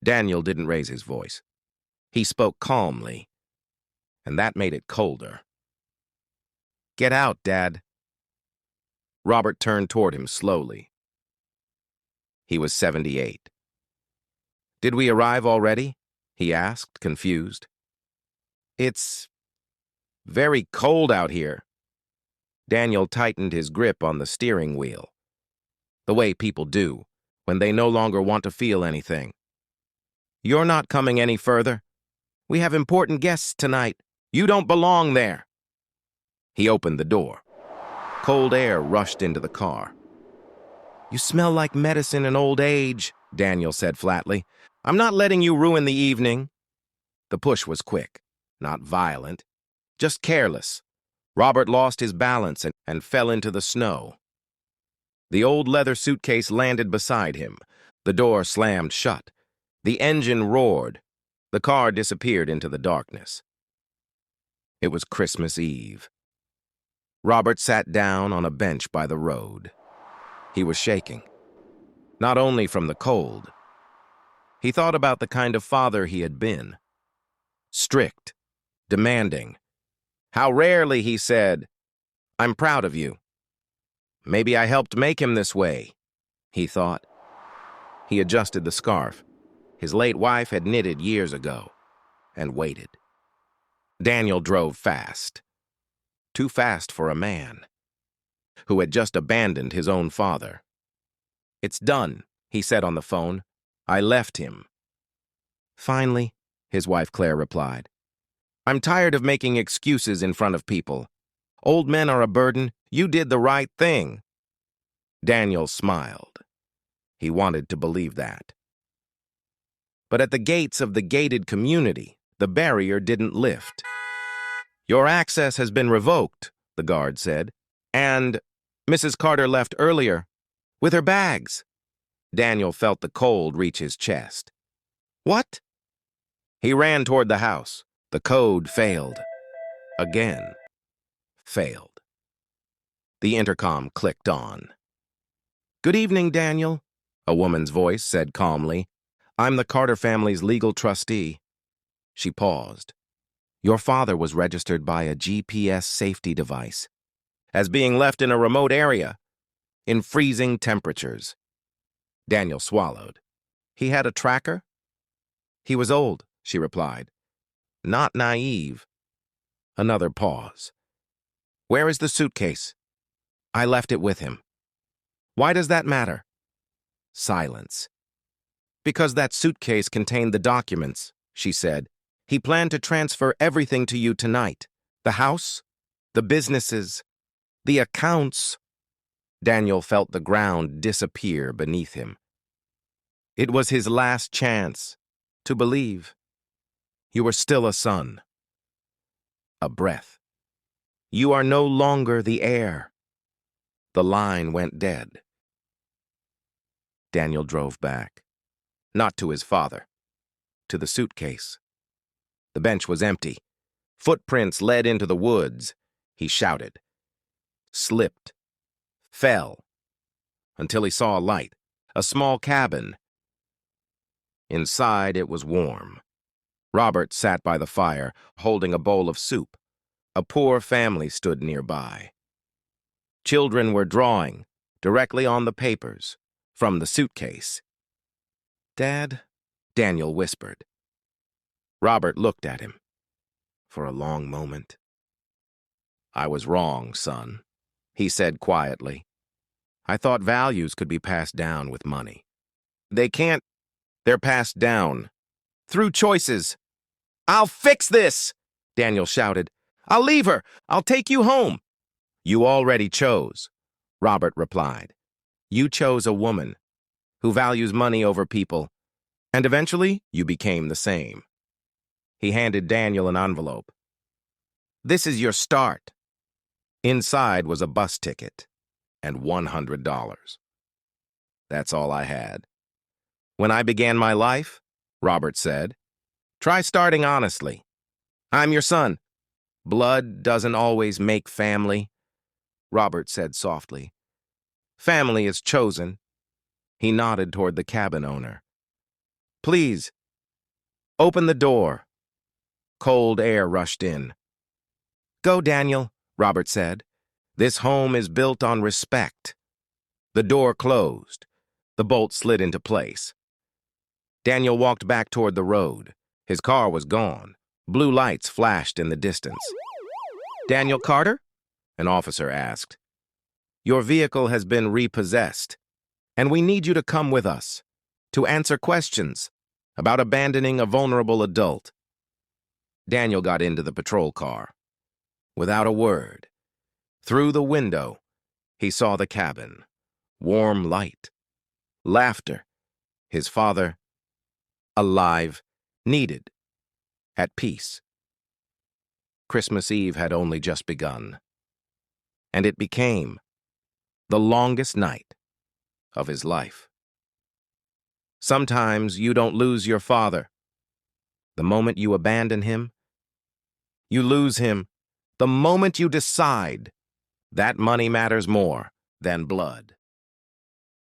Daniel didn't raise his voice. He spoke calmly, and that made it colder. "Get out, Dad." Robert turned toward him slowly. He was 78. "Did we arrive already?" he asked, confused. "It's very cold out here." Daniel tightened his grip on the steering wheel, the way people do when they no longer want to feel anything. "You're not coming any further. We have important guests tonight. You don't belong there." He opened the door. Cold air rushed into the car. "You smell like medicine and old age," Daniel said flatly. "I'm not letting you ruin the evening." The push was quick, not violent, just careless. Robert lost his balance and fell into the snow. The old leather suitcase landed beside him. The door slammed shut. The engine roared. The car disappeared into the darkness. It was Christmas Eve. Robert sat down on a bench by the road. He was shaking, not only from the cold. He thought about the kind of father he had been. Strict, demanding. How rarely he said, "I'm proud of you." Maybe I helped make him this way, he thought. He adjusted the scarf. His late wife had knitted years ago, and waited. Daniel drove fast. Too fast for a man who had just abandoned his own father. "It's done," he said on the phone. "I left him." "Finally," his wife Claire replied. "I'm tired of making excuses in front of people. Old men are a burden. You did the right thing." Daniel smiled. He wanted to believe that. But at the gates of the gated community, the barrier didn't lift. "Your access has been revoked," the guard said. "And Mrs. Carter left earlier, with her bags." Daniel felt the cold reach his chest. "What?" He ran toward the house. The code failed. Again. Failed. The intercom clicked on. "Good evening, Daniel," a woman's voice said calmly. "I'm the Carter family's legal trustee." She paused. "Your father was registered by a GPS safety device as being left in a remote area, in freezing temperatures." Daniel swallowed. "He had a tracker?" "He was old," she replied. "Not naive." Another pause. "Where is the suitcase?" "I left it with him." "Why does that matter?" Silence. "Because that suitcase contained the documents," she said. "He planned to transfer everything to you tonight. The house, the businesses, the accounts." Daniel felt the ground disappear beneath him. It was his last chance to believe. You were still a son. A breath. "You are no longer the heir." The line went dead. Daniel drove back. Not to his father. To the suitcase. The bench was empty. Footprints led into the woods. He shouted. Slipped. Fell. Until he saw a light. A small cabin. Inside it was warm. Robert sat by the fire, holding a bowl of soup. A poor family stood nearby. Children were drawing, directly on the papers, from the suitcase. "Dad?" Daniel whispered. Robert looked at him for a long moment. "I was wrong, son," he said quietly. "I thought values could be passed down with money. They can't. They're passed down through choices." "I'll fix this!" Daniel shouted. "I'll leave her. I'll take you home." "You already chose," Robert replied. "You chose a woman who values money over people, and eventually you became the same." He handed Daniel an envelope. "This is your start." Inside was a bus ticket and $100. "That's all I had. When I began my life," Robert said, "try starting honestly. I'm your son. Blood doesn't always make family," Robert said softly. "Family is chosen." He nodded toward the cabin owner. Please, open the door. Cold air rushed in. Go, Daniel, Robert said. This home is built on respect. The door closed. The bolt slid into place. Daniel walked back toward the road. His car was gone. Blue lights flashed in the distance. Daniel Carter? An officer asked. Your vehicle has been repossessed, and we need you to come with us to answer questions about abandoning a vulnerable adult. Daniel got into the patrol car. Without a word, through the window, he saw the cabin. Warm light, laughter. His father, alive, needed, at peace. Christmas Eve had only just begun, and it became the longest night of his life. Sometimes you don't lose your father. The moment you abandon him, you lose him. The moment you decide that money matters more than blood.